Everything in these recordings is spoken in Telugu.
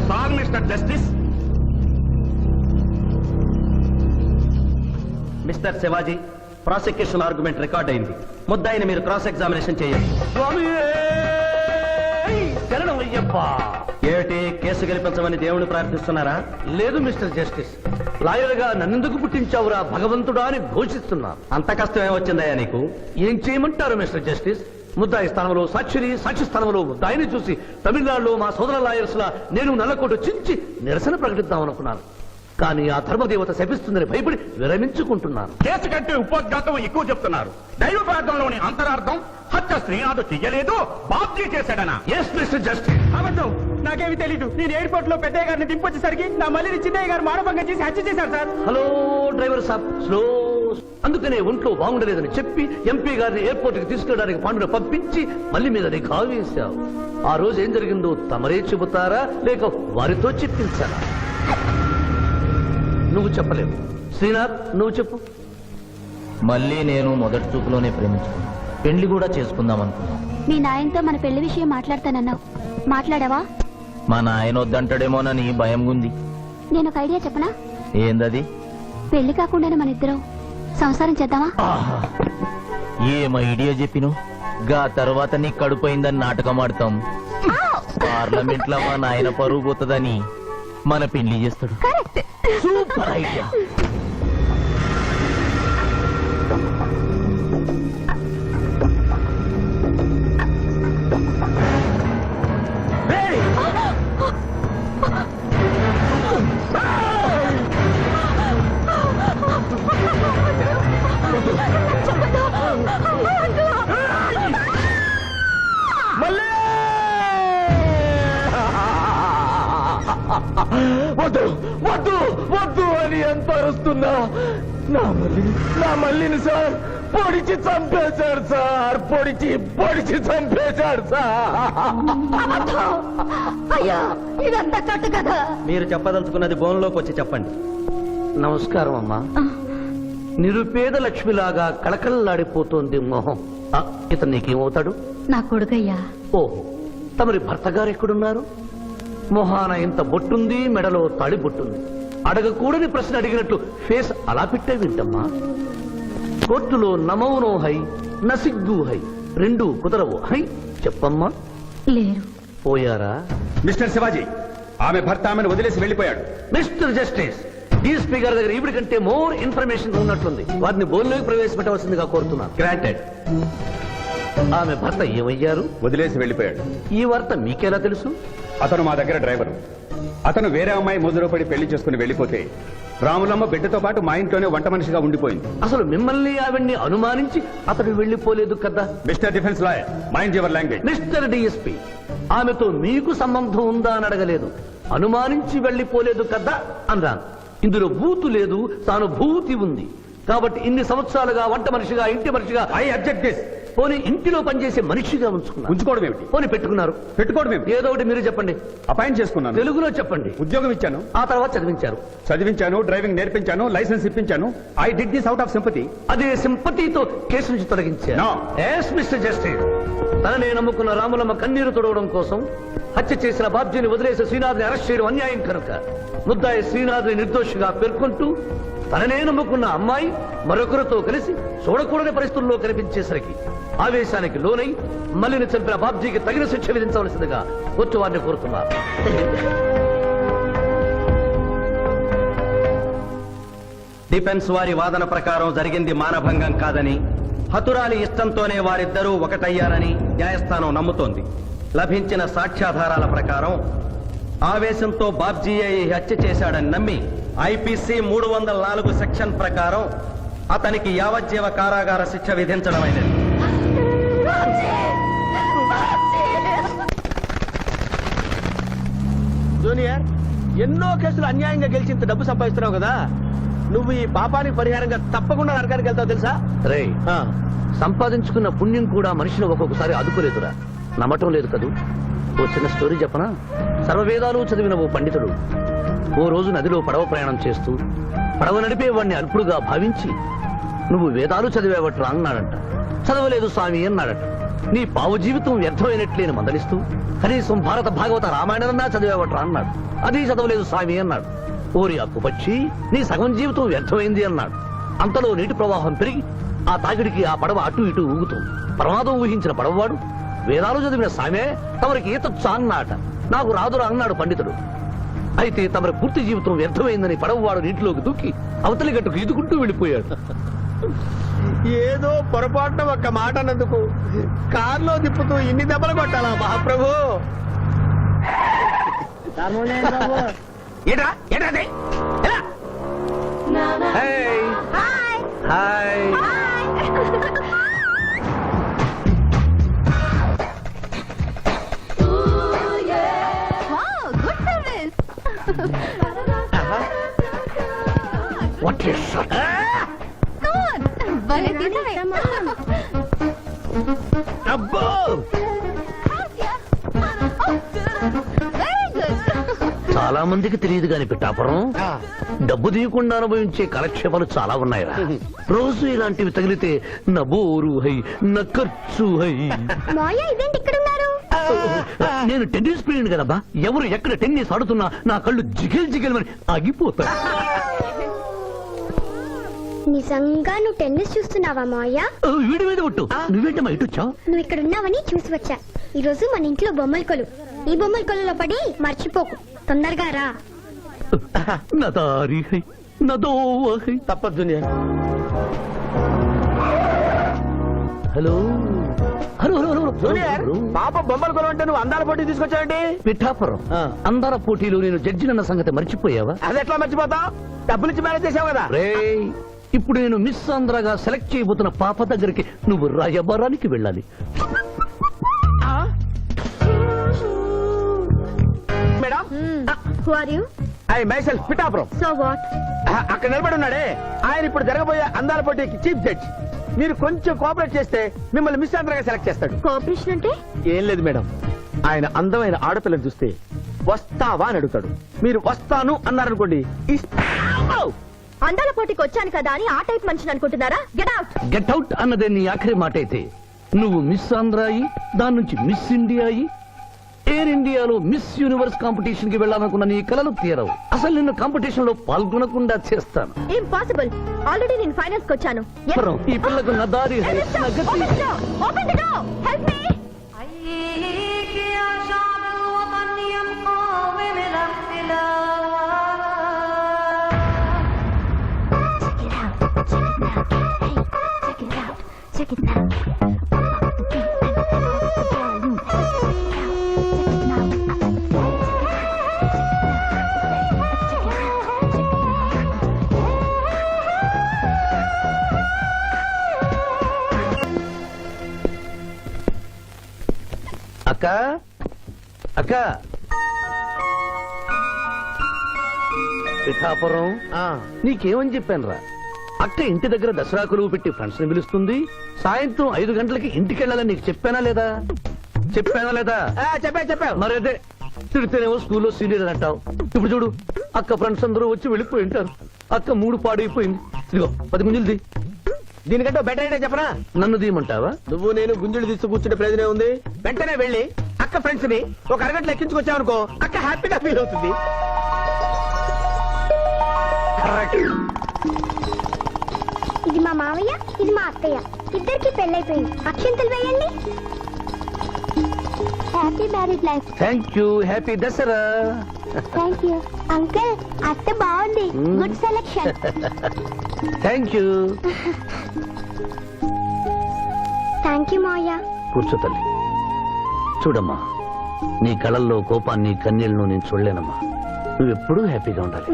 సాల్ mister justice. Mister Shivaji, prosecution argument record అయింది. ముద్దాయిని మీరు క్రాస్ ఎగ్జామినేషన్ చేయండి. ఏమిటి, కేసు గెలిపించమని దేవుని ప్రార్థిస్తున్నారా? లేదు మిస్టర్ జస్టిస్, లాయర్ గా నన్నెందుకు పుట్టించావురా భగవంతుడా అని ఘోషిస్తున్నా. అంత కష్టం ఏమొచ్చిందయ్యా నీకు? ఏం చేయమంటారు మిస్టర్ జస్టిస్? ముద్దాయి స్థానంలో సాక్షిని, సాక్షి స్థానంలో ముద్దాయిని చూసి తమిళనాడులో మా సోదర లాయర్స్ లా నేను నల్లకోటు చించి నిరసన ప్రకటిద్దామనుకున్నాను. కానీ ఆ ధర్మదేవత శపిస్తుందని భయపడి విరమించుకుంటున్నాను. కేసు కంటే ఉపోద్ఘాతం ఎక్కువ చెప్తున్నారు. దైవ ప్రార్థనలోని అంతరార్థం హత్య శ్రీనాథ్ చెయ్యలేదు, బాబ్జీ చేశాడనా? Yes mister justice. అబద్ధం, నాకేమి తెలీదు. నేను ఎయిర్పోర్ట్ లో పెద్దయ్య గారిని దింపొచ్చేసరికి నా మళ్ళీ చిన్నయ్య గారు మానభంగం చేసి హత్య చేశారు సార్. హలో డ్రైవర్ సాబ్, స్లో. అందుకనే ఒంట్లో బాగుండలేదని చెప్పి ఎంపీ గారిని ఎయిర్పోర్ట్ కి తీసుకెళ్ళడానికి పాండును పంపించి మళ్ళీ మీద నిఘా వేశావు. ఆ రోజు ఏం జరిగిందో తమరే చెబుతారా లేక వారితో చెప్పించారా? నువ్వు చెప్పలేవు. శ్రీనాథ్, నువ్వు చెప్పు. మళ్ళీ నేను మొదటి చూపులోనే ప్రేమించుకున్నా, పెళ్లి కూడా చేసుకుందాం అనుకున్నా. మీ నాయనతో మన పెళ్లి విషయం మాట్లాడతానన్నావు, మాట్లాడావా? మా నాయన వద్దంటాడేమోనని భయం ఉంది. నేను ఒక ఐడియా చెప్పనా? ఏందది? పెళ్లి కాకుండానే మన ఇద్దరం సంసారం చేద్దామా? ఏం ఐడియా చెప్పిను? గా తర్వాత నీ కడుపోయిందని నాటకం ఆడతాం. పార్లమెంట్ లో మా నాయన పరువు పోతుందని మన పెళ్లి చేస్తాడు. Super idea. వద్దు వద్దు వద్దు అని ఎంత అరుస్తున్నా నా మల్లిని సార్ పొడిచి చంపేశాడు సార్. పొడిచి చంపేశాడు సార్. అయ్యా, ఇదంతా కట్టు కదా. మీరు చెప్పదలుచుకున్నది బోన్లోకి వచ్చి చెప్పండి. నమస్కారం అమ్మా. నిరుపేద లక్ష్మిలాగా కళకళలాడిపోతోంది మొహం. ఇతను నీకేమవుతాడు? నా కొడుకయ్యా. ఓహో, తమరి భర్త గారు ఎక్కడున్నారు? మొహాన ఇంత బొట్టుంది, మెడలో తాడి బొట్టుంది. అడగకూడని ప్రశ్న అడిగినట్లు ఫేస్ అలా పెట్టే వింటమ్మా. కోర్టులో నమౌనో హై, నసిగ్గు హై, రెండు కుదరవు హై. చెప్పమ్మా. లేరు. పోయారా? మిస్టర్ శివాజీ, ఆమె భర్త ఆమెను వదిలేసి వెళ్లిపోయాడు. మిస్టర్ జస్టిస్, డీఎస్పీ గారి దగ్గర ఈవిడి కంటే మోర్ ఇన్ఫర్మేషన్ ఉన్నట్లుంది. వారిని బోన్లోకి ప్రవేశపెట్టవలసిందిగా కోరుతున్నాను. గ్రాంటెడ్. ఆమె భర్త ఏమయ్యారు? వదిలేసి వెళ్లిపోయాడు. ఈ వార్త మీకెలా తెలుసు? అతను మా దగ్గర డ్రైవరు. అతను వేరే అమ్మాయి ముదురు పడి పెళ్లి చేసుకుని వెళ్లిపోతే రాములమ్మ బిడ్డతో పాటు మా ఇంట్లోనే వంట మనిషిగా ఉండిపోయింది. అసలు మిమ్మల్ని ఆవిడ్ని అనుమానించి అతడు వెళ్లిపోలేదు కదా? Mister defence lawyer, mind your language. Mister DSP, ఆమెతో మీకు సంబంధం ఉందా అని అడగలేదు, అనుమానించి వెళ్లిపోలేదు కదా అన్నాను. ఇందులో భూతు లేదు, తాను భూతి ఉంది. కాబట్టి ఇన్ని సంవత్సరాలుగా వంట మనిషిగా, ఇంటి మనిషిగా, ఐ అబ్జెక్ట్ దిస్. పోనీ ఇంటిలో పనిచేసే మనిషిగా ఉంచుకోవడం ఏమిటి? పోనీ పెట్టుకున్నారు. పెట్టుకోవడం ఏమిటి? ఏదో ఒకటి మీరు చెప్పండి. అపాయింట్ చేసుకున్నాను. తెలుగులో చెప్పండి. ఉద్యోగం ఇచ్చాను. ఆ తర్వాత చదివించారు. చదివించాను, డ్రైవింగ్ నేర్పించాను, లైసెన్స్ ఇప్పించాను. I did this out of sympathy. అదే సింపతితో కేసు నుంచి తొలగించారు. No. ఎస్ మిస్టర్ జస్టిస్, తననే నమ్ముకున్న రాములమ్మ కన్నీరు తొడవడం కోసం హత్య చేసిన బాబ్జీని వదిలేసి శ్రీనాథ్ని అరెస్ట్ చేయడం అన్యాయం కనుక ముద్దాయి శ్రీనాథ్ని నిర్దోషిగా పేర్కొంటూ తననే నమ్ముకున్న అమ్మాయి మరొకరితో కలిసి చూడకూడని పరిస్థితుల్లో కనిపించేసరికి ఆవేశానికి లోనై మల్లిని చంపిన బాబ్జీకి తగిన శిక్ష విధించవలసిందిగా కోర్టు వారిని కోరుతున్నారు. డిఫెన్స్ వారి వాదన ప్రకారం జరిగింది మానభంగం కాదని, హతురాలి ఇష్టంతోనే వారిద్దరూ ఒకటయ్యారని న్యాయస్థానం నమ్ముతోంది. లభించిన సాక్ష్యాధారాల ప్రకారం ఆవేశంతో బాబ్జీయే ఈ హత్య చేశాడని నమ్మి ఐపీసీ 304 సెక్షన్ ప్రకారం అతనికి యావజ్జీవ కారాగార శిక్ష విధించడమైనది. జూనియర్, ఎన్నో కేసులు అన్యాయంగా గెలిచి ఇంత డబ్బు సంపాదిస్తున్నావు కదా, నువ్వు ఈ పాపానికి పరిహారంగా తప్పకుండా నరకానికి వెళ్తావు తెలుసా? రే, సంపాదించుకున్న పుణ్యం కూడా మనిషిని ఒక్కొక్కసారి అదుపులేదురా. నమ్మటం లేదు కదూ. ఓ చిన్న స్టోరీ చెప్పనా? సర్వవేదాలు చదివిన ఓ పండితుడు ఓ రోజు నదిలో పడవ ప్రయాణం చేస్తూ పడవ నడిపే వాడిని అల్పుడుగా భావించి, నువ్వు వేదాలు చదివేవట్రా అన్నాడంట. చదవలేదు స్వామి అన్నాడట. నీ పావు జీవితం వ్యర్థమైనట్లేని మందలిస్తూ కనీసం భారత భాగవత రామాయణన్నా చదివేవట్రా అన్నాడు. అది చదవలేదు స్వామి అన్నాడు. ఓరి అక్కుపక్షి, నీ సగం జీవితం వ్యర్థమైంది అన్నాడు. అంతలో నీటి ప్రవాహం పెరిగి ఆ తాగిడికి ఆ పడవ అటు ఇటు ఊగుతుంది. ప్రమాదం ఊహించిన పడవవాడు వేదాలు చదివిన సామే తమరికి ఈతొచ్చా అన్నాట. నాకు రాదురా అన్నాడు పండితుడు. అయితే తమరి పూర్తి జీవితం వ్యర్థమైందని పడవవాడు నీటిలోకి దూకి అవతలి గట్టుకు ఈదుకుంటూ వెళ్ళిపోయాడు. ఏదో పొరపాటున ఒక్క మాట అన్నందుకు కారులో తిప్పుతూ ఇన్ని దెబ్బలు కొట్టాలా మహాప్రభు? ఏట్రా ఏట్రా అది? ఎలా? హాయ్ హాయ్ వాట్ ఇస్ అబ్బో చాలా మందికి తెలియదు కాని పిఠాపురం డబ్బు తీయకుండా అనుభవించే కాలక్షేపాలు చాలా ఉన్నాయిరా. రోజు ఇలాంటివి తగిలితే నా బోరు హై నా ఖర్చు హై. ఇదేంటి ఇక్కడ ఉన్నారు? నేను టెన్నిస్ ప్లేయర్ కదబ్బా. ఎవరు ఎక్కడ టెన్నిస్ ఆడుతున్నా నా కళ్ళు జిగిల్ జిగిల్ అని ఆగిపోతాయి. నిజంగా నువ్వు టెన్నిస్ చూస్తున్నావా మావయ్య? వీడి మీద ఒట్టు. నువ్వేంటమ్మా ఇటు వచ్చావు? నువ్వు ఇక్కడ ఉన్నావని చూసి వచ్చా. ఈ రోజు మన ఇంట్లో బొమ్మల కొలు. ఈ బొమ్మల కొలులో పడి మర్చిపోకు. తొందరగా రా. నా దారి హై నా దోవ హై. తప్పదు దునియా. Hello hello hello junior, hello పాప బొమ్మల కొలు అంటే నువ్వు అందాల పోటీ తీసుకొచ్చావండి? పిఠాపురం ఆ. అందర పోటీలో నేను జడ్జినన్న సంగతి మర్చిపోయావా? అది ఎట్లా మర్చిపోతావు? డబ్బులు ఇచ్చి మేనేజ్ చేసావు కదా. రేయ్, ఇప్పుడు నేను మిస్ ఆంధ్రగా సెలెక్ట్ చేయబోతున్న పాప దగ్గరికి నువ్వు రాయబారానికి వెళ్ళాలి. Madam, Who are you? I myself Pithapuram. So what? అక్కడ నిలబడి ఉన్నాడే ఆయన ఇప్పుడు జరగబోయే అందాల పోటీకి చీఫ్ జడ్జ్. మీరు కొంచెం కోఆపరేట్ చేస్తే మిమ్మల్ని మిస్ ఆంధ్రగా సెలెక్ట్ చేస్తాడు. కోఆపరేషన్ అంటే? ఏం లేదు మేడం, ఆయన అందమైన ఆడపిల్లని చూస్తే వస్తావా అని అడుగుతాడు. మీరు వస్తాను అన్నారనుకోండి, ఇస్తాను. అందాల పోటీకి వచ్చాను కదా అని ఆ టైప్ మనిషిని అనుకుంటున్నారా? Get out. గెట్ అవుట్ అన్నదే నీ ఆఖరి మాట అయితే నువ్వు మిస్ ఆంధ్ర అయి దాని నుంచి మిస్ ఇండియా అయి ఎయిర్ ఇండియాలో మిస్ యూనివర్స్ కాంపిటీషన్ కి వెళ్ళాలనుకున్న నీ కలలు తీరవు. అసలు నిన్ను కాంపిటీషన్ లో పాల్గొనకుండా చేస్తాను. ఇంపాసిబుల్. ఆల్రెడీ నేను ఫైనల్స్ కి వచ్చాను. పురం, ఈ పిల్లకు నా దారి హై, నా గతి. Open the door. Help me. Check it out. అక్క అక్క పిఠాపురం, నీకేమని చెప్పాను రా? అక్క ఇంటి దగ్గర దసరా కొలువు పెట్టి ఫ్రెండ్స్ ని పిలుస్తుంది. సాయంత్రం 5 గంటలకి ఇంటికి వెళ్ళాలని నీకు చెప్పానా లేదా? చెప్పానా లేదా? చెప్పావు. మరి అదే తిడితేనేమో స్కూల్లో సీనియర్ అంటావు. ఇప్పుడు చూడు, అక్క ఫ్రెండ్స్ అందరూ వచ్చి వెళ్ళిపోయి ఉంటారు. అక్క మూడు పాడైపోయింది. ఇదిగో 10 గుంజులు దీనికంటే బెటర్ అయితే చెప్పనా? నన్ను దీయమంటావా? నువ్వు నేను గుంజులు తీసి కూర్చుంటే ప్రయోజనం ఉంది. వెంటనే వెళ్ళి అక్క ఫ్రెండ్స్ ని ఒక అరగంటలో ఎక్కించుకొచ్చావనుకో, అక్క హ్యాపీగా ఫీల్ అవుతుంది. ఇది మా మావయ్య, ఇది మా అత్తయ్య. ఇద్దరికి పెళ్ళైపోయింది. అక్షంతలు వేయండి. Happy married life. Thank you. Happy Dasara. Thank you uncle. అత్త బాగుంది. Good selection. Thank you. Thank you మావయ్య. కూర్చో తల్లి. చూడమ్మా, నీ కళల్లో కోపాన్ని కన్నీళ్లను నేను చూడలేనమ్మా. నువ్వెప్పుడూ హ్యాపీగా ఉండాలి.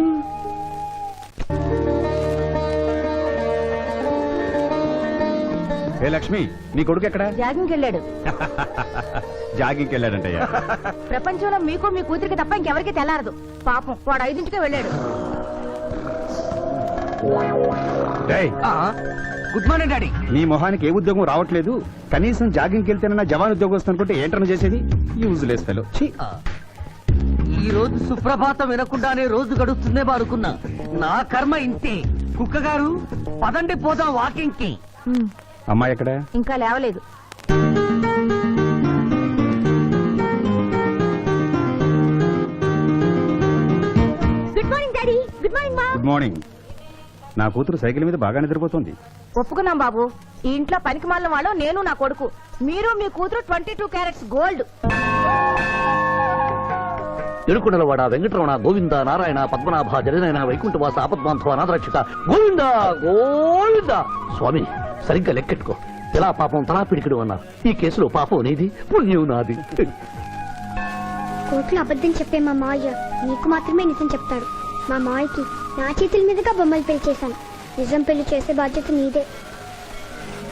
ఏ లక్ష్మి, నీ కొడుకు ఎక్కడ? జాగింగ్కి వెళ్ళాడు. జాగింగ్కి వెళ్ళాడంటయ్యా. ప్రపంచంలో మీకు మీ కూతురికి తప్ప ఇంకెవరికి తెల్లారదు. పాపం వాడు 5ంటికే వెళ్ళాడు. డేయ్, గుడ్ మార్నింగ్ డాడీ. నీ మొహానికి ఏ ఉద్యోగం రావట్లేదు. కనీసం జాగింగ్కి వెళ్తేనన్నా జవాన్ ఉద్యోగం వస్తుంది అనుకుంటే ఏంటన్నా చేసేది? Useless fellow. ఈ రోజు సుప్రభాతం వినకుండానే రోజు గడుస్తుందే అనుకున్నా. నా కర్మ ఇంతే. కుక్క గారు, పదండి పోదాం వాకింగ్ కి. అమ్మాయి ఎక్కడ? ఇంకా లేవలేదు. Good morning daddy. Good morning మా. Good morning. నా కూతురు సైకిల్ మీద బాగా నిద్రపోతుంది. ఒప్పుకున్నాం బాబు. ఈ ఇంట్లో పనికి మాలిన వాళ్ళు నేను నా కొడుకు. మీరు మీ కూతురు 22 క్యారెట్స్ గోల్డ్. ఎరుకుడలవాడ వెంకటరమణ గోవింద నారాయణ పద్మనాభ జగనైన వైకుంఠవాస ఆపద్బాంధవ నాథరక్షక గోవింద గోవింద. స్వామి సరిగ్గా లెక్కెట్టుకో. ఎలా పాపం తలా పిడికిడు అన్నారు. ఈ కేసులో పాపం నీది, పుణ్యం నాది. కోర్టులో అబద్ధం చెప్పే మా మావయ్య నీకు మాత్రమే నిజం చెప్తాడు. మా మావయ్యకి నా చేతుల మీదుగా బొమ్మలు పెళ్లి చేశాను. నిజం పెళ్లి చేసే బాధ్యత నీదే.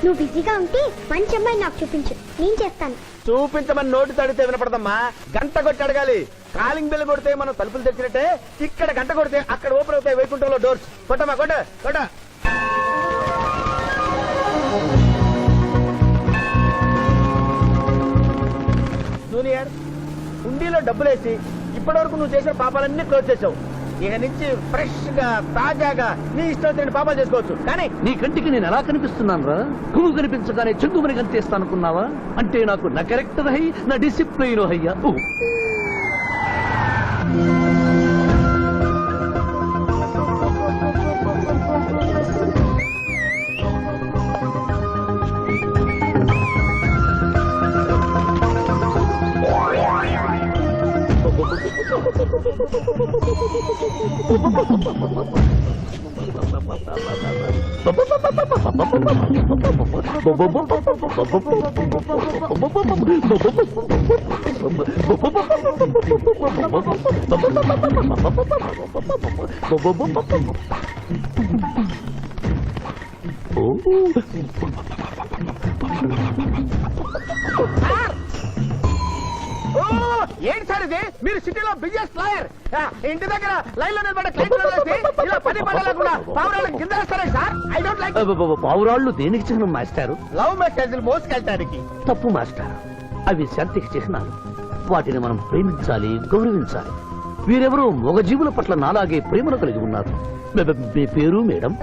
నువ్వు బిజీగా ఉంటే మంచి అమ్మాయి నాకు చూపించు, నేను చేస్తాను. చూపించమని నోటి తడితే వినపడదమ్మా. గంట కొట్టి అడగాలి. కాలింగ్ బెల్ కొడితే మనం తలుపులు తెచ్చినట్టే ఇక్కడ గంట కొడితే అక్కడ ఓపెన్ అవుతాయి వైకుంఠంలో డోర్స్. కొట్టమ్మా కొట్ట కొట్ట. జూనియర్, ఉండిలో డబ్బులేసి ఇప్పటి వరకు నువ్వు చేసిన పాపాలన్నీ క్లోజ్ చేసావు. ఇక నుంచి ఫ్రెష్ గా తాజాగా నీ ఇష్టం వచ్చిన పాపాలు చేసుకోవచ్చు. కానీ నీ కంటికి నేను ఎలా కనిపిస్తున్నాను రా? నువ్వు కనిపించగానే చెంగుమని కనిపిస్తా అనుకున్నావా? అంటే నాకు నా క్యారెక్టర్ హై, నా డిసిప్లైన్ హయ్యా. ఏంటి సార్ ఇది? మీరు సిటీలో బిజినెస్ లాయర్, ఇంటి దగ్గర లైన్ లో నిలబడే క్లయింట్ ఇలా పని పడలేకుండా పావురాళ్ళకి కింద వేస్తారా సార్? I don't like. పావురాళ్ళు దేనికి చిహ్నం మాస్టారు? లవ్ మెసేజ్లు మోసుకెళ్ళటానికి. తప్పు మాస్టర్, అవి శాంతికి చిహ్నాలు. వాటిని మనం ప్రేమించాలి, గౌరవించాలి. వీరెవరూ మొగజీవుల పట్ల నాలాగే ప్రేమను కలిగి ఉన్నారు. మీ పేరు మేడం?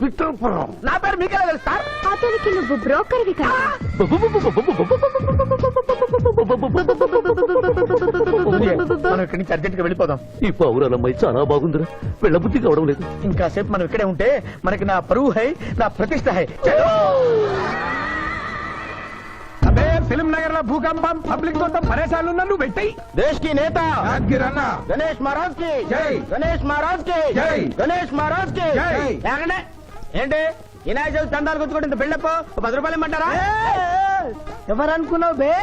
విక్టర్పురం. నా పేరు మీకెలా తెలుసు సార్? అతనికి నువ్వు బ్రోకర్వి కదా. మనం ఇక్కడి నుంచి అర్జెంట్ గా వెళ్ళిపోదాం. ఈ పౌరాలమ్మాయి చాలా బాగుందిరా. వెళ్ళబుద్ధి కావడం లేదు. ఇంకాసేపు మనం ఇక్కడే ఉంటే మనకి నా పరువు హై, నా ప్రతిష్ట హై. అదే ఫిల్మ్ నగర్ లో భూకంపం, పబ్లిక్ మొత్తం పరేషాన్లు ఉన్నా నువ్వు పెట్టాయి. దేశ్ కి నేత యాద్గిరన్న గణేష్ మహారాజ్ కి జై. గణేష్ మహారాజ్ కి జై. గణేష్ మహారాజ్ కి జై. ఏమండి? ఏంటి వినాయక చవితి చందాలు గుర్తుకుంటే బిల్డప్ 10 రూపాయలు ఇమ్మంటారా? ఎవరనుకున్నావు బే?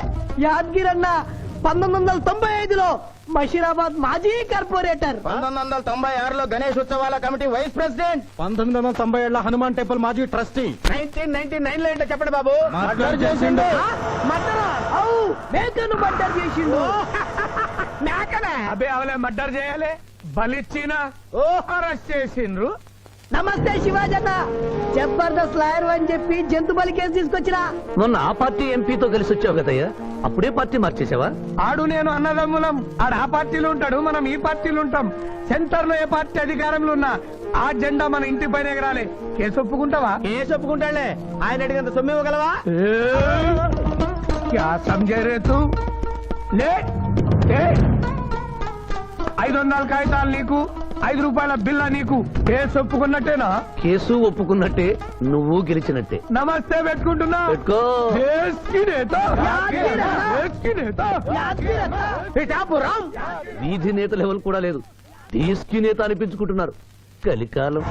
యాద్గిరన్న 1995లో బషీరాబాద్ మాజీ కార్పొరేటర్. 1996లో గణేష్ ఉత్సవాల committee vice president. 1997 Hanuman temple మాజీ ట్రస్టీ. 1999 లో ఏంటో చెప్పండి బాబు. మర్డర్ చేసిండు. మర్డరా? అవు మేకను మర్డర్ చేసిండు. మేకనే? అబే అవలే మర్డర్ చేయాలి, బలిచ్చిన అరెస్ట్ చేసిండ్రు. నమస్తే శివాజన్న. జబర్దస్త్ లాయర్ అని చెప్పి జంతు బలి కేసు తీసుకొచ్చినా. మొన్న ఆ పార్టీ ఎంపీతో కలిసి వచ్చావు కదయ్యా, అప్పుడే పార్టీ మార్చేసావా? ఆడు నేను అన్నదమ్ములం. ఆడు ఆ పార్టీలో ఉంటాడు, మనం ఈ పార్టీలో ఉంటాం. సెంటర్ లో ఏ పార్టీ అధికారంలో ఉన్నా ఆ జెండా మన ఇంటి పైన ఎగరాలి. కేసు ఒప్పుకుంటావా? కేసు ఒప్పుకుంటాడులే. ఆయన అడిగినంత సొమ్ము ఇవ్వగలవా? క్యా సమझे రే తూ? లే 500 కాగితాలు నీకు, 5 రూపాయల బిల్ల నీకు. కేసు ఒప్పుకున్నట్టేనా? కేసు ఒప్పుకున్నట్టే, నువ్వు గెలిచినట్టే. నమస్తే పెట్టుకుంటున్నా. పెట్టుకో. దేశ్ కి నేత, దేశ్ కి నేత. పిఠాపురం వీధి నేత లెవెల్ కూడా లేదు, దేశీ నేత అనిపించుకుంటున్నారు. కలికాలం.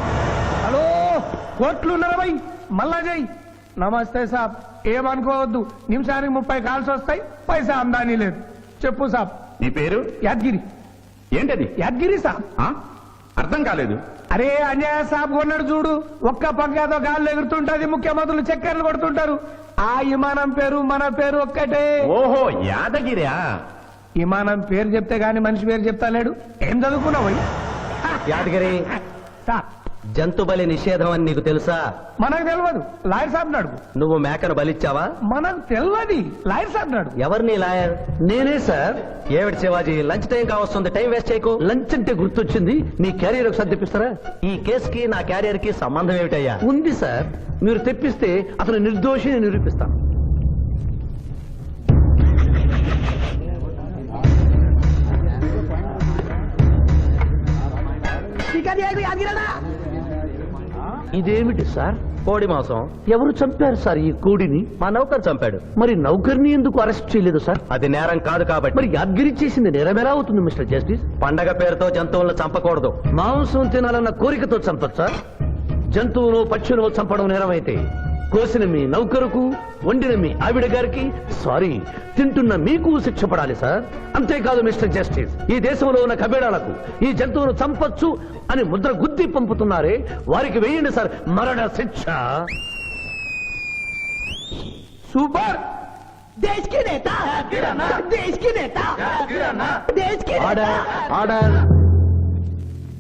హలో, కోట్లు ఉన్నారా భయ్? మళ్ళా జై. నమస్తే సాబ్, ఏమనుకోవద్దు. నిమిషానికి 30 కాల్స్ వస్తాయి, పైసా ఆమ్దానీ లేదు. చెప్పు సాబ్. నీ పేరు? యాద్గిరి. ఏంటది? యాద్గిరి సాబ్. ఆ? అర్థం కాలేదు. అరే అన్యాయ సాబ్ కొన్నాడు చూడు, ఒక్క పంకాతో గాల్లో ఎగురుతుంటది, ముఖ్యమంత్రులు చక్కర్లు కొడుతుంటారు. ఆ విమానం పేరు మన పేరు ఒక్కటే. ఓహో, యాదగిరా? విమానం పేరు చెప్తే గాని మనిషి పేరు చెప్తా లేడు. ఏం చదువుకున్నావు? యాదగిరి, సాబ్ జంతు బలి నిషేధం అని నీకు తెలుసా? మనకు తెలియదు, లాయర్ సాబ్ అడుగు. నువ్వు మేకను బలిచ్చావా? మనకు తెలియదు, లాయర్ సాబ్ అడుగు. ఎవరిని లాయర్? నేనే సార్. ఏమిటి శివాజీ, లంచ్ టైం కావస్తుంది, టైం వేస్ట్ చేయకు. లంచ్ అంటే గుర్తొచ్చింది, మీ క్యారియర్ ఒకసారి తెప్పిస్తారా? ఈ కేసుకి నా క్యారియర్ కి సంబంధం ఏమిటయ్యా? ఉంది సార్, మీరు తెప్పిస్తే అతను నిర్దోషిని నిరూపిస్తాను. ఇదేమిటి సార్? కోడి మాంసం. ఎవరు చంపారు సార్ ఈ కోడిని? మా నౌకర్ చంపాడు. మరి నౌకర్ని ఎందుకు అరెస్ట్ చేయలేదు సార్? అది నేరం కాదు కాబట్టి. మరి యాద్గిరి చేసింది నేరం ఎలా అవుతుంది మిస్టర్ జస్టిస్? పండగ పేరుతో జంతువులను చంపకూడదు. మాంసం తినాలన్న కోరికతో చంపచ్చా? జంతువును పక్షులను చంపడం నేరమైతే కోసిన మీ నౌకరుకు, వండిన మీ ఆవిడ గారికి, సారీ, తింటున్న మీకు శిక్ష పడాలి సార్. అంతేకాదు మిస్టర్ జస్టిస్, ఈ దేశంలో ఉన్న కబేడాలకు ఈ జంతువును చంపొచ్చు అని ముద్ర గుద్ది పంపుతున్నారే, వారికి వేయండి సార్ మరణ శిక్ష. సూపర్. Order, order.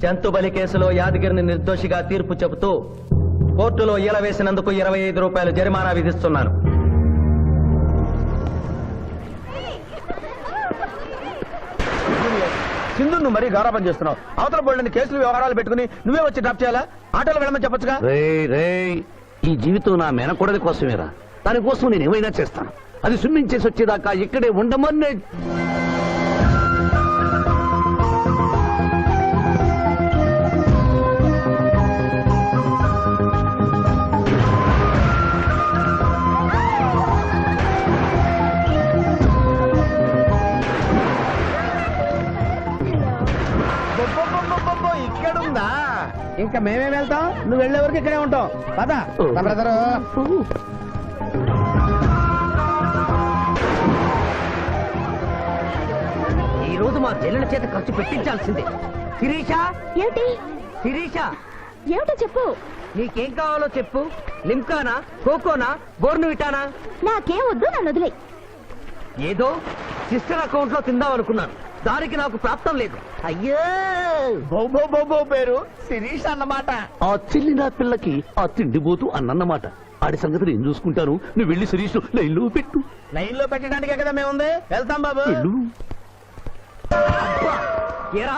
జంతు బలి కేసులో యాదగిరిని నిర్దోషిగా తీర్పు చెబుతూ కోర్టులో ఈల వేసినందుకు 25 రూపాయలు జరిమానా విధిస్తున్నాను. సింధు, నువ్వు మరీ గారాబం చేస్తున్నావు. అవతల బోల్డని కేసులు వ్యవహారాలు పెట్టుకుని నువ్వే వచ్చి డ్రాప్ చేయాలా? ఆటోలో వెళ్ళమని చెప్పొచ్చుగా. రేయ్, ఈ జీవితం నా మేనకోడలి కోసమేరా. దానికోసం నేను ఏమైనా చేస్తాను. అది స్విమ్మింగ్ చేసి వచ్చేదాకా ఇక్కడే ఉండమని. ఇక్కడుందా? ఇంకా మేమేం వెళ్తాం, నువ్వు వెళ్లే వరకు ఇక్కడే ఉంటాం. పద బ్రదరు. ఈ రోజు మా చెల్లెల చేత ఖర్చు పెట్టించాల్సిందే. శిరీష, ఏమిటి శిరీష, ఏమిటో చెప్పు. నీకేం కావాలో చెప్పు. లిమ్కానా, కోకోనా, బోర్నువిటానా? నాకేం వద్దు, నన్ను వదిలే. ఏదో సిస్టర్ అకౌంట్ లో తిందామనుకున్నాను, దానికి నాకు ప్రాప్తం లేదు. అయ్యో, బౌ పేరు శిరీష్ అన్నమాట. ఆ చెల్లి నా పిల్లకి ఆ తిండిపోతూ అన్నమాట. ఆడి సంగతి నేను చూసుకుంటాను. నువ్వు వెళ్ళి శిరీష్ లైన్లో పెట్టు. లైన్ లో పెట్టడానికే కదా మేముంది. వెళ్తాం బాబు. వెళ్ళు. ఏరా,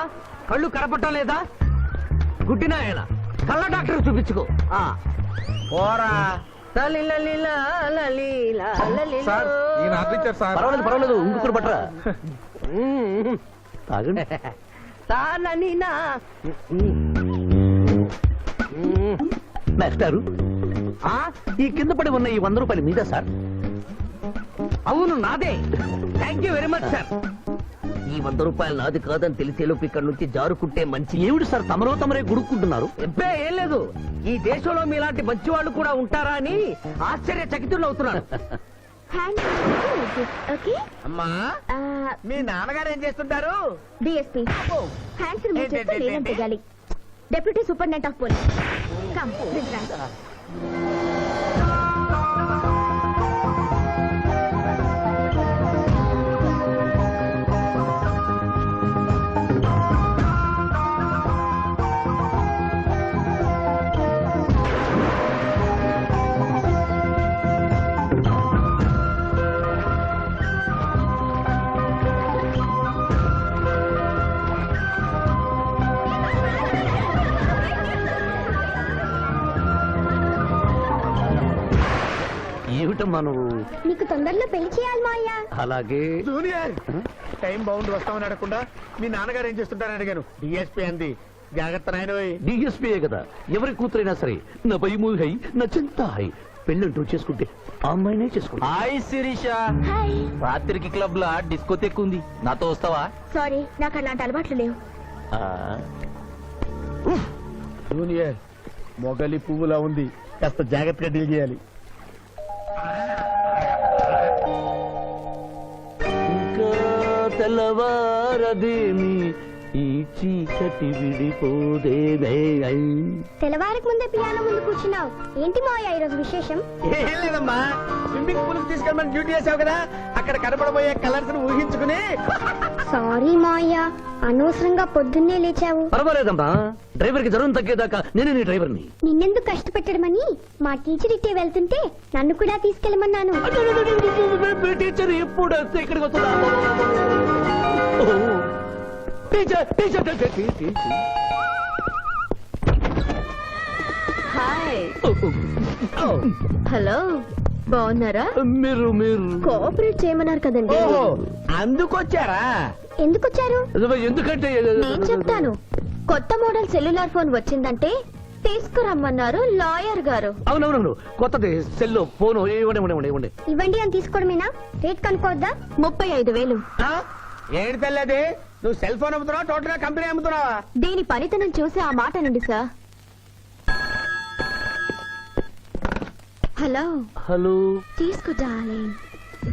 కళ్ళు కనపడటం లేదా? గుడ్డినాయన, కళ్ళ డాక్టర్ చూపించుకో. పోరా. పర్వాలేదు, పర్వాలేదు, ఇంకొకరు పట్టరా. తాగండి. మాస్టారు, ఈ కింద పడి ఉన్న ఈ 100 రూపాయలు మీద సార్? అవును, నాదే. Thank you very much sir. ఈ 100 రూపాయలు నాది కాదని తెలిసేలోపు ఇక్కడ నుంచి జారుకుంటే మంచి. ఏమిటి సార్ తమరో తమరే గుడుక్కుంటున్నారు? ఎబ్బే ఏం లేదు, ఈ దేశంలో మీలాంటి మంచి వాళ్ళు కూడా ఉంటారా అని ఆశ్చర్యచకితులు అవుతున్నాను. ఓకే. అమ్మా, మీ నాన్నగారు ఏం చేస్తుంటారు? డిఎస్పీ హ్యాండ్స్ రిమూవ్ చేస్తే లేనం తెగాలి. Deputy superintendent of police. Come this rank. ఏమిటమ్మా నువ్వు? నీకు తొందరలో పెళ్లి చేయాలి మాయా. అలాగే. జూనియర్, టైం బౌండ్ వస్తామని అడగకుండా మీ నాన్నగారు ఏం చేస్తుంటారని అడిగాను. డిఎస్పీ అంది. జాగ్రత్త నాయనోయ్. డిఎస్పీయే కదా, ఎవరి కూతురైనా సరే నా భయము హై, నా చింత హై. పెళ్ళంటూ చేసుకుంటే ఆ అమ్మాయినే చేసుకుంటా. Hi Sirisha, hi. రాత్రికి క్లబ్ లా డిస్కోతెక్ ఉంది, నాతో వస్తావా? సారీ, నాకు అలాంటి అలవాట్లు లేవు. జూనియర్, మొగలి పువ్వులా ఉంది, కాస్త జాగ్రత్తగా డీల్ చేయాలి. ఇంకా తెల్లవారదేమి ఈ చీకటి విడిపోదే తెల్లవారికి ముందే పియానో ముందు కూర్చున్నావు ఏంటి మావయ్య ఈరోజు విశేషం? ఏం లేదమ్మా, స్విమ్మింగ్ పూల్ తీసుకెళ్ళమని డ్యూటీ చేసావు కదా, అక్కడ కనపడబోయే కలర్స్ ఊహించుకుని. సారీ మావయ్య, అనవసరంగా పొద్దున్నే లేచావు. పర్వాలేదమ్మా, డ్రైవర్ కి జ్వరం తగ్గేదాకా నేనే నీ డ్రైవర్ని. నిన్నెందుకు కష్టపెట్టడమని మా టీచర్ ఇట్టే వెళ్తుంటే నన్ను కూడా తీసుకెళ్ళమన్నాను. టీచర్ ఎప్పుడు వస్తే ఇక్కడికి వస్తుందా? Teacher teacher teacher hi. Hello, బాగున్నారా? మీరు మీరు కోఆపరేట్ చేయమన్నారు కదండి. ఓహో, అందుకొచ్చారా? ఎందుకు వచ్చారు? ఎందుకంటే నేను చెప్తాను. కొత్త మోడల్ సెల్యులార్ ఫోన్ వచ్చిందంటే తీసుకురమ్మన్నారు లాయర్ గారు. అవునవునవును, కొత్తది సెల్లో ఫోను. ఇవ్వండి. ఇవ్వండి అని తీసుకోవడమేనా? రేట్ కనుక్కోవద్దా? 35,000. ఏడు తెల్లది, నువ్వు సెల్ ఫోన్ అమ్ముతున్నావా, టోటల్ గా కంపెనీ అమ్ముతున్నావా? దీని పనితనం చూసి ఆ మాట నండి సార్. హలో హలో, తీసుకో డార్లింగ్.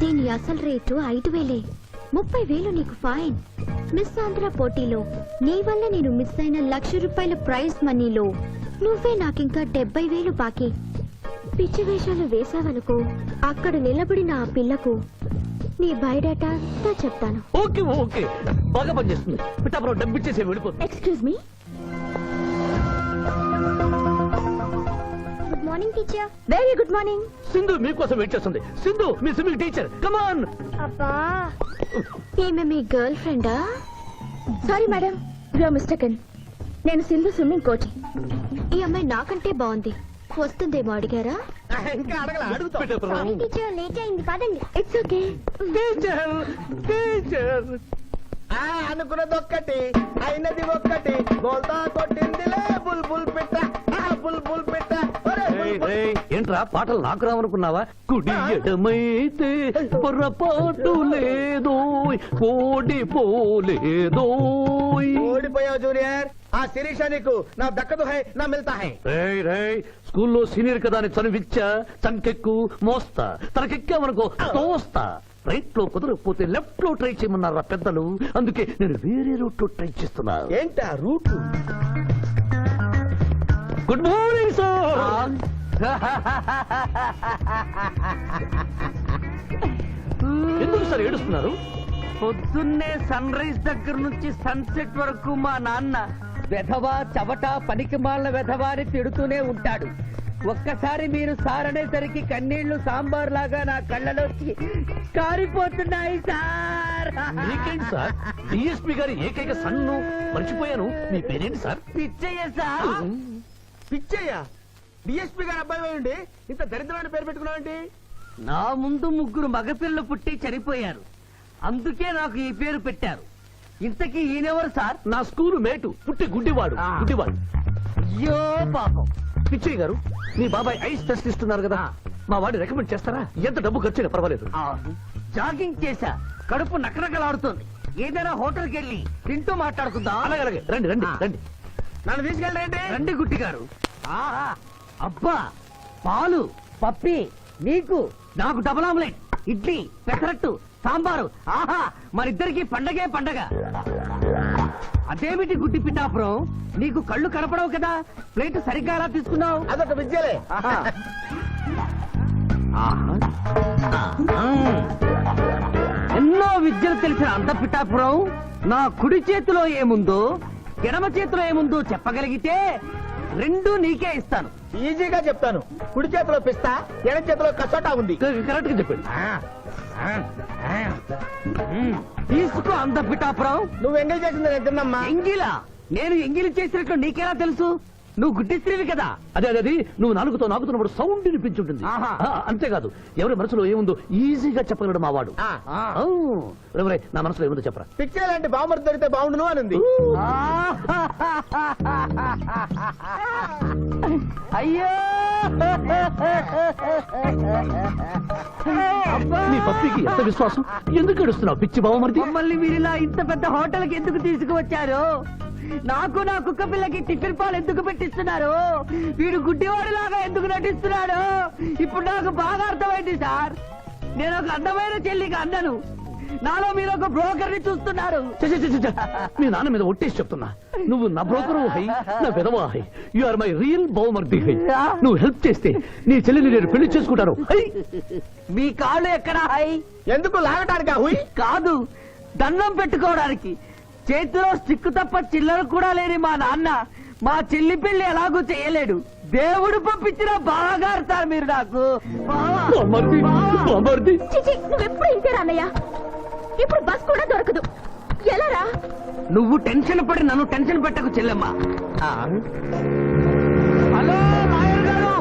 దీని అసలు రేటు 5,000. 30,000 నీకు ఫైన్. మిస్ ఆంధ్ర పోటీలో నీ వల్ల నేను మిస్ అయిన ₹1,00,000 ప్రైజ్ మనీలో నువ్వే నాకింకా 70,000 బాకీ. పిచ్చి వేషాలు వేసావనుకో, అక్కడ నిలబడిన ఆ పిల్లకు నీ బయోడేటా అంతా చెప్తాను. ఓకే ఓకే, బాగా పనిచేస్తుంది. పిఠాపురం డబ్బిచ్చేసే వెళ్ళిపోతుంది. Excuse me. Good morning teacher. Very good morning. Sindhu మీకోసం వెయిట్ చేస్తుంది. సింధు మీ స్విమ్మింగ్ టీచర్, కమాన్. అబ్బా, ఈమె మీ గర్ల్ ఫ్రెండా? Sorry madam, you mistaken. నేను సింధు స్విమ్మింగ్ కోచ్. ఈ అమ్మాయి నాకంటే బాగుంది, వస్తుందేమో అడిగారా? ఇంకా అడగల, అడుగుతా. సారీ టీచర్, లేట్ అయింది పదండి. It's okay. టీచర్ టీచర్, అనుకున్నది ఒక్కటి, అయినది ఒక్కటి, బోల్తా కొట్టిందిలే బుల్బుల్ పిట్ట, బుల్బుల్ పిట్ట. ఒరే బుల్బుల్. ఏంట్రా పాటలు నాకు రావనుకున్నావా? కుడి ఎడమైతే పొరపాటు లేదో, ఓడిపోలేదో. ఓడిపోయావు జూనియర్, ఆ శిరీష నీకు నా దక్కదు హై, నా మిల్తా హై. స్కూల్లో సీనియర్ కదా అని చనువిచ్చా, చంకెక్కు మోస్తా, తనకెక్కామనుకో తోస్తా. రైట్ లో కుదరకపోతే లెఫ్ట్ లో ట్రై చేయమన్నారా పెద్దలు, అందుకే నేను వేరే రూట్ లో ట్రై చేస్తున్నా. ఏంటా రూట్? Good morning sir. ఎందుకు సార్ ఏడుస్తున్నారు? పొద్దున్నే సన్ రైజ్ దగ్గర నుంచి సన్సెట్ వరకు మా నాన్న వెధవా చవట పనికిమాల వెధవా అని తిడుతూనే ఉంటాడు. ఒక్కసారి మీరు సార్ అనేసరికి కన్నీళ్లు సాంబార్ లాగా నా కళ్ళలోకి కారిపోతున్నాయి సార్. మీకేంటి సార్, డిఎస్పీ గారి ఏకైక సన్ను మర్చిపోయాను. మీ పేరేంటి sir? Pichaiah sir. Pichaiah, DSP గారి అబ్బాయి ఉండి ఇంత దరిద్రమైన పేరు పెట్టుకున్నావంటి? నా ముందు 3 మగపిల్లలు పుట్టి చనిపోయారు, అందుకే నాకు ఈ పేరు పెట్టారు. ఇంతకీ ఈయనెవరు సార్? నా స్కూలు మేటు, పుట్టి గుడ్డివాడు. అయ్యో పాపం. పిచ్చయ్య గారు, మీ బాబాయ్ ఐస్ టెస్ట్ ఇస్తున్నారు కదా, మా వాడిని రికమెండ్ చేస్తారా? ఎంత డబ్బు ఖర్చైనా పర్వాలేదు. జాగింగ్ చేశా, కడుపు నకనకలాడుతోంది. ఏదైనా హోటల్కి వెళ్ళి తింటూ మాట్లాడుకుందాం. అలాగే రండి రండి రండి. నన్ను తీసుకెళ్ళండి. రండి గుట్టి గారు. ఆహా, అబ్బా, పాలు పప్పి, నీకు నాకు డబుల్ ఆమ్లెట్, ఇడ్లీ పెసరట్టు సాంబారు. ఆహా, మరిద్దరికి పండగే పండగ. అదేమిటి గుడ్డి పిఠాపురం, నీకు కళ్ళు కనపడవు కదా, ప్లేట్ సరిగ్గా ఎలా తీసుకున్నావు? అదొక విద్యలే. ఎన్నో విద్యలు తెలిసిన అంత పిఠాపురం నా కుడి చేతిలో ఏముందో ఎడమ చేతిలో ఏముందో చెప్పగలిగితే 2 నీకే ఇస్తాను. ఈజీగా చెప్తాను. కుడి చేతిలో పిస్తా, ఎడ చేతిలో కసోటా ఉంది. కరెక్ట్ గా చెప్పండి. తీసుకో అంత పిఠాపురం. నువ్వు ఎంగేజ్ చేసింది నేను తిన్నమ్మా. ఎంగిలా? నేను ఎంగిలి చేసినట్లు నీకెలా తెలుసు? నువ్వు గుడ్డిస్త్రీవి కదా. అదే నువ్వు నాలుగుతో నాకుతున్నప్పుడు సౌండ్ వినిపించుంటుంది. ఆహా. అంతేకాదు, ఎవరి మనసులో ఏముందో ఈజీగా చెప్పగలడు మా వాడు. నా మనసులో ఏముందో చెప్పరా? పిక్చర్ లాంటి బాంబర్ దొరికితే బాగుండును అని ఉంది. అయ్యో నీ పప్పికి ఎంత విశ్వాసం, ఎందుకు ఏడుస్తున్నావు పిచ్చి బావమరిది? మమ్మల్ని వీరిలా ఇంత పెద్ద హోటల్కి ఎందుకు తీసుకువచ్చారు? నాకు నా కుక్క పిల్లకి టిఫిన్ పాలు ఎందుకు పెట్టిస్తున్నారు? వీడు గుడ్డివాడిలాగా ఎందుకు నటిస్తున్నాడు? ఇప్పుడు నాకు బాగా అర్థమైంది సార్. నేను ఒక అందమైన చెల్లికి అన్నను, నాలో మీరు ఒక బ్రోకర్ ని చూస్తున్నారు. ఛ, ఛ, ఛ, ఛ, ఛ. మీ నాన్న మీద ఒట్టేసి చెప్తున్నా, నువ్వు నా బ్రోకరు హై, నా విధవా హై. యు ఆర్ మై రియల్ బహుమర్ది హై. నువ్వు హెల్ప్ చేస్తే నీ చెల్లెని నేను పెళ్లి చేసుకుంటాను హై. మీ కాళ్ళు ఎక్కడా హై? ఎందుకు లాగటానికి హుయ్? కాదు, దండం పెట్టుకోవడానికి. చేతిలో స్టిక్ తప్ప చిల్లర కూడా లేని మా నాన్న మా చెల్లి పెళ్లి ఎలాగూ చేయలేడు. దేవుడు పంపించిన బాగా ఆడతారు మీరు నాకు. బావా, బామర్ది, బామర్ది. చిచి నువ్వెప్పుడు ఇంతేరా అన్నయ్య? ఇప్పుడు బస్ కూడా దొరకదు. ఎలారా? నువ్వు టెన్షన్ పడి నన్ను టెన్షన్ పెట్టకు చెల్లెమ్మా. హలో లాయర్ గారు,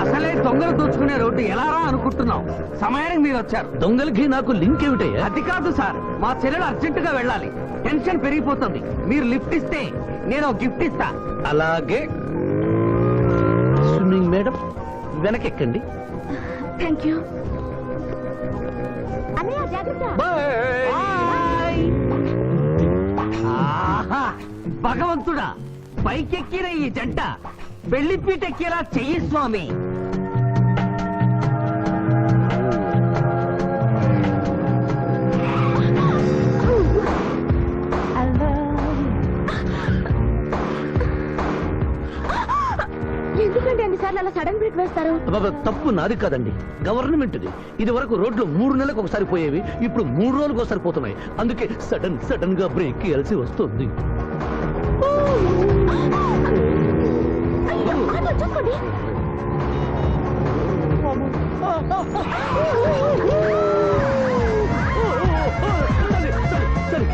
అసలే దొంగలు దోచుకునే రోడ్డు ఎలారా అనుకుంటున్నాం. సమయానికి మీరు వచ్చారు. దొంగలకి నాకు లింక్ ఏమిటయ్యా? అది కాదు సార్, మా చెల్లెలు అర్జెంట్ గా వెళ్ళాలి. టెన్షన్ పెరిగిపోతుంది. మీరు లిఫ్ట్ ఇస్తే నేను గిఫ్ట్ ఇస్తా. అలాగే. స్విమ్మింగ్ మేడం వెనకెక్కండి. థ్యాంక్ యూ అన్నయ్య. జాగ్రత్త. బాయ్. ఆహా, భగవంతుడా, పైకెక్కిన ఈ జంట బెల్లిపీటెక్కేలా చెయ్యి స్వామి. ఎందుకంటే అన్నిసార్లు అలా సడన్ బ్రేక్ వేస్తారు? అబ్బబ్బ, తప్పు నాది కాదండి, గవర్నమెంట్ ఇది వరకు రోడ్లు 3 నెలలకు ఒకసారి పోయేవి, ఇప్పుడు 3 రోజులకు ఒకసారి పోతున్నాయి. అందుకే సడన్ గా బ్రేక్ ఇవ్వాల్సి వస్తుంది. అయ్యో, ఆటో చూసుకోండి. సరే.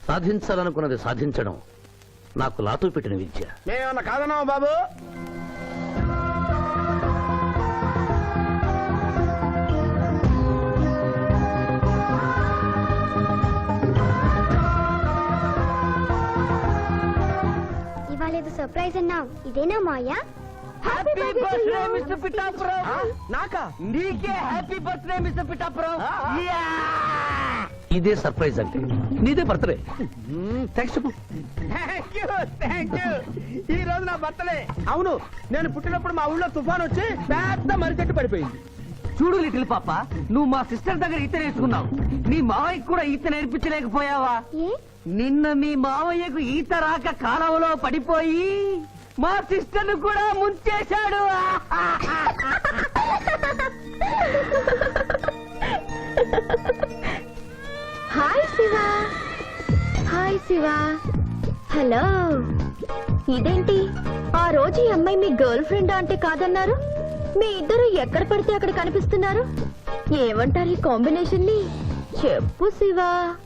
సాధించాలనుకున్నది సాధించడం నాకు లాతో పెట్టిన విద్య. మేమన్నా కాదన్నావా బాబు? ఇవాళ ఏదో సర్ప్రైజ్ అన్నావు, ఇదేనా మాయా? Happy birthday mister Pithapuram. నాకా? నీకే హ్యాపీ బర్త్డే మిస్టర్ పిఠాపురం. ఇదే సర్ప్రైజ్ అంటే. నీదే బర్త్డే. థ్యాంక్స్ చెప్పు. Thank you. ఈ రోజు నా బర్త్డే. అవును, నేను పుట్టినప్పుడు మా ఊళ్ళో తుఫాన్ వచ్చి పెద్ద మర్రి చెట్టు పడిపోయింది. చూడు లిటిల్ పాప, నువ్వు మా సిస్టర్ దగ్గర ఈత నేర్చుకున్నావు. నీ మావయ్యకు కూడా ఈత నేర్పించలేకపోయావా? ఏ? నిన్న మీ మావయ్యకు ఈత రాక కాలువలో పడిపోయి మా సిస్టర్ ను కూడా ముంచేశాడు. Hi Shiva. Hi Shiva. Hello. ఇదేంటి ఆ రోజు ఈ అమ్మాయి మీ గర్ల్ ఫ్రెండ్ అంటే కాదన్నారు? మీ ఇద్దరు ఎక్కడ పడితే అక్కడ కనిపిస్తున్నారు. ఏమంటారు ఈ కాంబినేషన్ ని? చెప్పు శివ.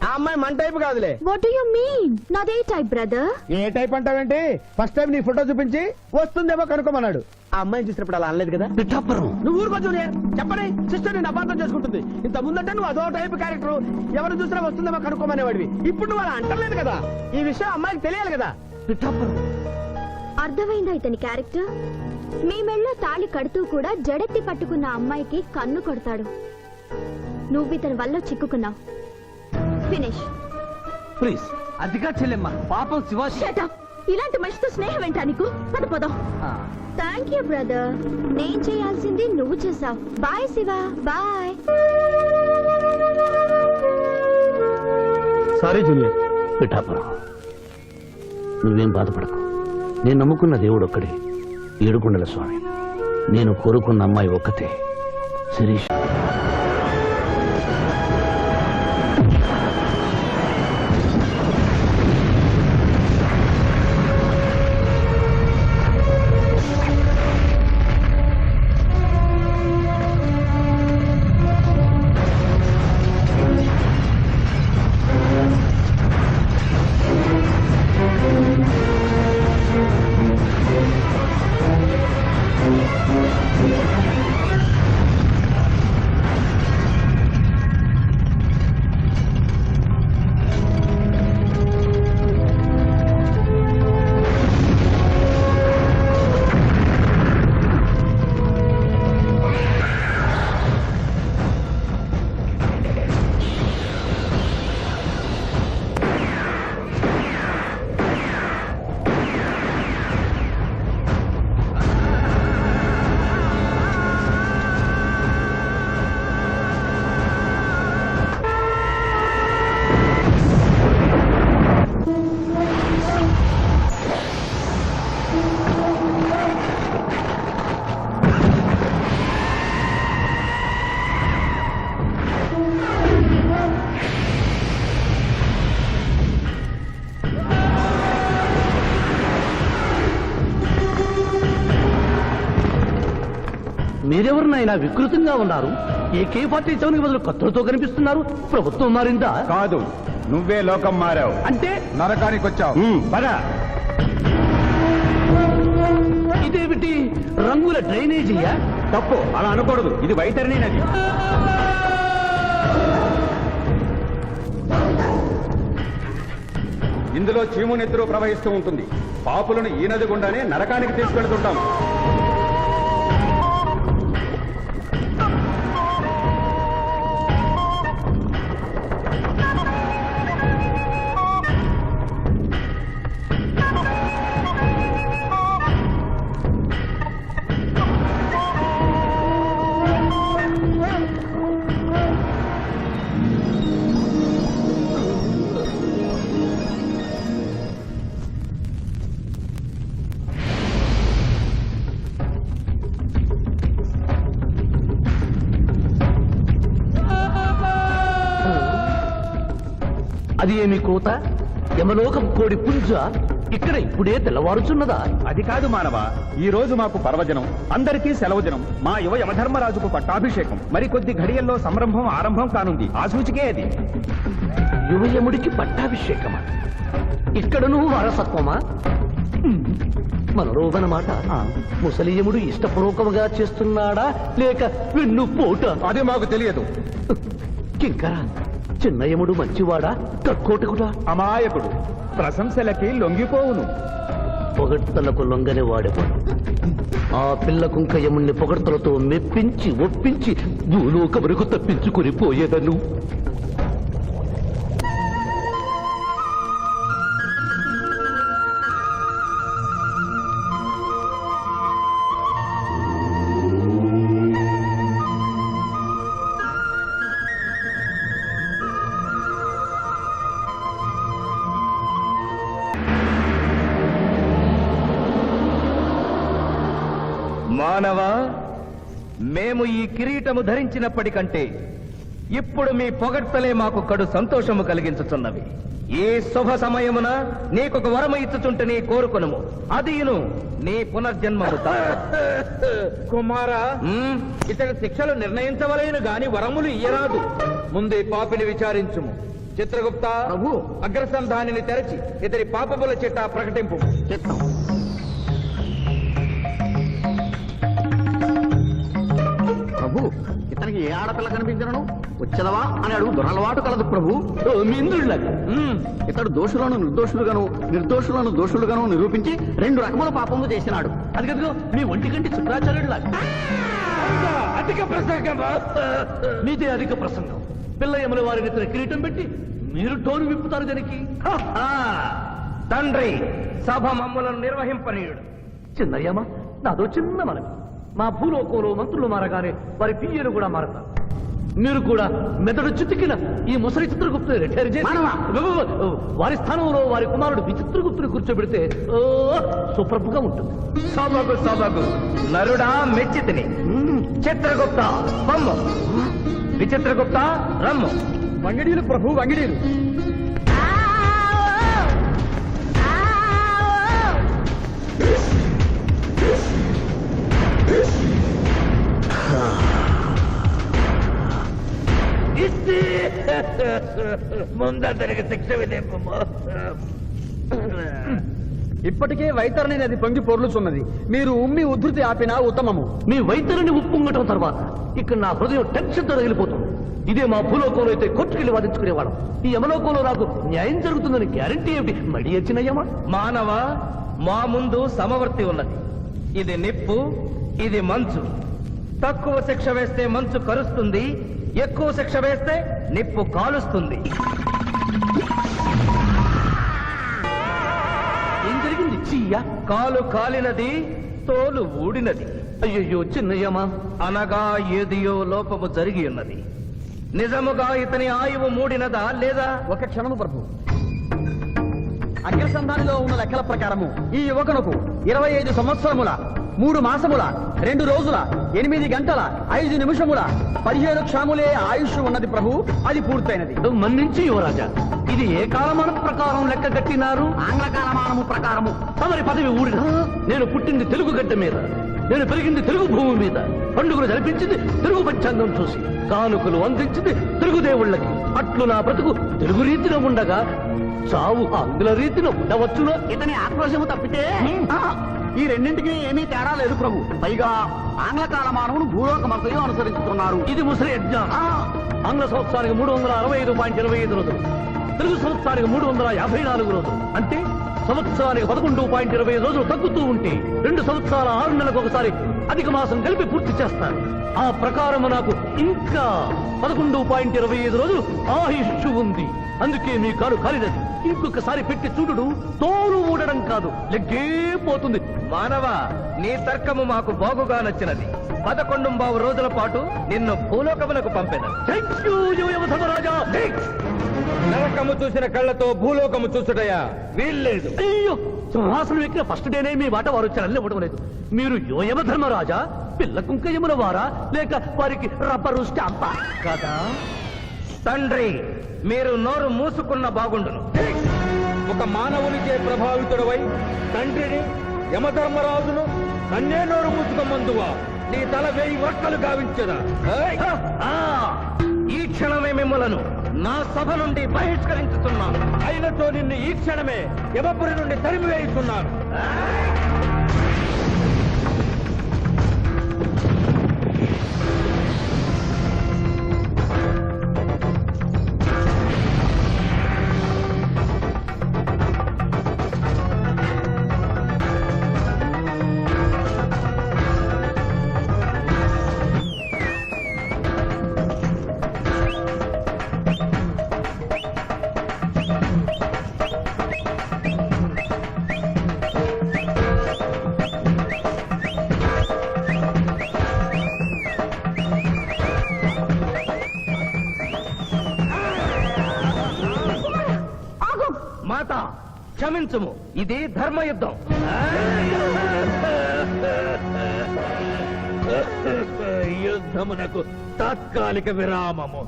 ఆ అమ్మాయి మన టైప్ కాదులే. What do you mean? నాదే టైప్ బ్రదర్. ఏ టైప్ అంటావేంటి? ఫస్ట్ టైం నీ ఫోటో చూపించి వస్తుందేమో కనుక్కోమన్నాడు. ఆ అమ్మాయిని చూసినప్పుడు అలా అనలేదు కదా. పిఠాపురం. నువ్వు ఊరుకో జూనియర్. చెప్పని సిస్టర్ నేను అపార్థం చేసుకుంటుంది. ఇంత ముందంటే నువ్వు అదో టైప్ క్యారెక్టర్, ఎవరు చూసినా వస్తుందేమో కనుక్కోమనేవాడివి. ఇప్పుడు నువ్వు అలా అంటలేదు కదా. ఈ విషయం అమ్మాయికి తెలియాలి కదా. పిఠాపురం. అర్థమైందా ఇతని క్యారెక్టర్? మీ మెళ్ళో తాళి కడుతూ కూడా జడెత్తి పట్టుకున్న అమ్మాయికి కన్ను కొడతాడు. నువ్వు ఇతని వల్ల చిక్కుకున్నావు. ఫినిష్. ప్లీజ్. అదిగా చెల్లెమ్మ, పాపం శివ. Shut up. ఇలాంటి మనిషితో స్నేహం ఏంటా నీకు? పద. Thank you brother. నేను చేయాల్సింది నువ్వు చేసావు. Bye Shiva. Bye. Sorry junior. Pithapuram, నువ్వేం బాధపడకు. నేను నమ్ముకున్న దేవుడు ఒక్కడే, ఏడుకొండల స్వామి. నేను కోరుకున్న అమ్మాయి ఒక్కతే, శిరీష్. మీరెవరినైనా వికృతంగా ఉన్నారు. AK-47 బదులు కత్తులతో కనిపిస్తున్నారు. ప్రభుత్వం మారిందా? కాదు, నువ్వే లోకం మారావు. అంటే నరకానికి వచ్చావు. పద. ఇదేమిటి, రంగుల డ్రైనేజీయా? తప్పు, అలా అనకూడదు. ఇది వైతరణి నది. ఇందులో చీము నెత్తురు ప్రవహిస్తూ ఉంటుంది. పాపులను ఈ నది గుండానే నరకానికి తీసుకెళ్తుంటాం. అది ఏమి కోత? యమలోకం కోడి పుంజ ఇక్కడ ఇప్పుడే తెల్లవారుచున్నదా? అది కాదు మానవ, ఈ రోజు మాకు పర్వదినం, అందరికీ సెలవు దినం. మా యువ యమధర్మరాజుకు పట్టాభిషేకం. మరి కొద్ది ఘడియల్లో సంరంభం ఆరంభం కానుంది. ఆ సూచికే అది. యువయముడికి పట్టాభిషేకమా? ఇక్కడను వారసత్వమా? మనరోగనమాట. ముసలియముడు ఇష్టపూర్వకముగా చేస్తున్నాడా లేక వెన్ను పోట? అది మాకు తెలియదు. కింకరా, చిన్నయముడు మంచివాడా కక్కోటకుడా? అమాయకుడు, ప్రశంసలకి లొంగిపోవును. పొగడ్తలకు లొంగని వాడేవాడు. ఆ పిల్ల కుంకయముణ్ణి పొగడ్తలతో మెప్పించి ఒప్పించి భూలోకమునకు తప్పించుకుని పోయేదను. మానవ, మేము ఈ కిరీటము ధరించినప్పటికంటే ఇప్పుడు మీ పొగడ్తలే మాకు కడు సంతోషము కలిగించుతున్నవి. ఈ శుభ సమయమున నీకొక వరము ఇచ్చుచుంటని కోరుకొనుము. అదియును నీ పునర్జన్మము. కుమారా, ఇతని శిక్షలు నిర్ణయించవలేను గాని వరములు ఇయ్యరాదు. ముందే పాపిని విచారించుము. చిత్రగుప్త ప్రభు, అగ్రసంధానిని తెరచి ఇతని పాపముల చిట్టా ప్రకటింపు. ప్రభు, ఇతనికి ఏ ఆడపిల్ల కనిపించను? వచ్చదవా అని అడుగు దురలవాటు కలదు ప్రభు. మింద్రుళ్ళగా ఇతడు దోషులను నిర్దోషులుగాను, నిర్దోషులను దోషులుగాను నిరూపించి 2 రకముల పాపములు చేసినాడు. అది కదుగో మీ ఒంటి కంటి శుక్రాచార్యుడులాగా. అధిక ప్రసంగం, మీదే అధిక ప్రసంగం. పిల్లయముల వారిని ఇతర కిరీటం పెట్టి మీరు టోను విప్పుతారు దానికి. తండ్రి, సభ మమ్ములను నిర్వహింపనీయుడు. చిన్నయ్యమ్మ, నాదో చిన్న మనవి. మా భూలోకంలో మంత్రులు మారగానే వారి పియ్యలు కూడా మారతారు. మీరు కూడా మెదడు చితికిన ఈ ముసలి చిత్రగుప్తుని రిటైర్ చేసి వారి స్థానంలో వారి కుమారుడు విచిత్రగుప్తుని కూర్చోబెడితే సూపర్గా ఉంటుంది. సభకు సభకు నరుడా మెచ్చితిని. చిత్రగుప్త బొమ్మ, విచిత్రగుప్త రమ్ము. వంగిడీలు ప్రభు, వంగిడీలు. ముందరికి శిక్ష విధింపము. ఇప్పటికే వైతరణి నది పొంగి పొర్లుచున్నది. మీరు ఉమ్మి ఉధృతి ఆపినా ఉత్తమము. మీ వైద్యుని ఉప్పొంగటం తర్వాత ఇక్కడ నా హృదయం టెన్షన్తో రగిలిపోతుంది. ఇదే మా భూలోకంలో అయితే కోర్టుకెళ్ళి వాదించుకునేవాళ్ళం. ఈ యమలోకంలో నాకు న్యాయం జరుగుతుందని గ్యారంటీ ఏమిటి? మడి వచ్చినయ్యమా? మానవ, మా ముందు సమవర్తి ఉన్నది. ఇది నిప్పు, ఇది మంచు. తక్కువ శిక్ష వేస్తే మంచు కరుస్తుంది, ఎక్కువ శిక్ష వేస్తే నిప్పు కాలుస్తుంది. ఏం జరిగింది? చీయ కాలు కాలినది, తోలు ఊడినది. అయ్యయ్యో చిన్నయ్యమా, అనగా ఏదియో లోపము జరిగి ఉన్నది. నిజముగా ఇతని ఆయువు మూడినదా లేదా? ఒక క్షణము ప్రభు. అగ్రసంధానిలో ఉన్న లెక్కల ప్రకారము ఈ యువకునకు 25 సంవత్సరముల 3 మాసముల 2 రోజుల 8 గంటల 5 నిమిషముల 15 క్షణములే ఆయుష్ ఉన్నది ప్రభు. అది పూర్తయినది. మన్నించి యువరాజా, ఇది ఏ కాలమానం ప్రకారం లెక్క కట్టినారు? ఆంగ్ల కాలమానము ప్రకారము. తమరి పదవి ఊడిన నేను పుట్టింది తెలుగు గడ్డ మీద. నేను పెరిగింది తెలుగు భూమి మీద, పండుగలు జరిపించింది తెలుగు పంచాంగం చూసి, కానుకలు అందించింది తెలుగు దేవుళ్ళకి. అట్లు నా బ్రతుకు తెలుగు రీతిలో ఉండగా చావు ఆంగ్ల రీతిలో ఉండవచ్చునా? ఇతని ఆక్రోశము తప్పితే ఈ రెండింటికి ఏమీ తేడా లేదు ప్రభు. పైగా ఆంగ్ల కాలమానవును భూలోకమంతయు అనుసరిస్తున్నారు. ఇది ముసలి యజ్ఞం. ఆంగ్ల సంవత్సరానికి 365.25 రోజులు, తెలుగు సంవత్సరానికి 354 రోజులు. అంటే సంవత్సరానికి 11.25 రోజులు తగ్గుతూ ఉంటే 2 సంవత్సరాల 6 నెలలకు ఒకసారి అధిక మాసం కలిపి పూర్తి చేస్తారు. ఆ ప్రకారం నాకు ఇంకా 11.25 రోజులు ఆయుష్షు ఉంది. అందుకే మీ కాలు కాలినది. ఇంకొకసారి పెట్టి చూడు, తోలు ఊడడం కాదు, లెగ్గే పోతుంది. మానవ, నీ తర్కము మాకు బాగుగా నచ్చినది. 11 రోజుల పాటు నిన్ను భూలోకములకు పంపెను. థ్యాంక్ యూ యమధర్మరాజా. నరకము చూసిన కళ్ళతో భూలోకము చూసుటయా వీల్లేదు. అయ్యో, సింహాసనం ఎక్కిన ఫస్ట్ డేనే మీ మాట వారు చలన్ని ఇవ్వడం లేదు. మీరు యోయమ ధర్మరాజా, పిల్ల కుంకయముల వారా, లేక వారికి రబ్బరు స్టాంపా కదా? తండ్రి, మీరు నోరు మూసుకున్న బాగుండును. ఒక మానవునికే ప్రభావితుడవై తండ్రిని, యమధర్మరాజును నన్నే నోరు మూసుకోమందువా? నీ తల 1000 వక్కలు గావించదా? ఆ, ఈ క్షణమే మిమ్మలను నా సభ నుండి బహిష్కరించుతున్నాను. అయినతో నిన్ను ఈ క్షణమే యమపురి నుండి తరిమివేయుతున్నాను. మాత, క్షమించుము, ఇది ధర్మయుద్ధం. యుద్ధమునకు తాత్కాలిక విరామము.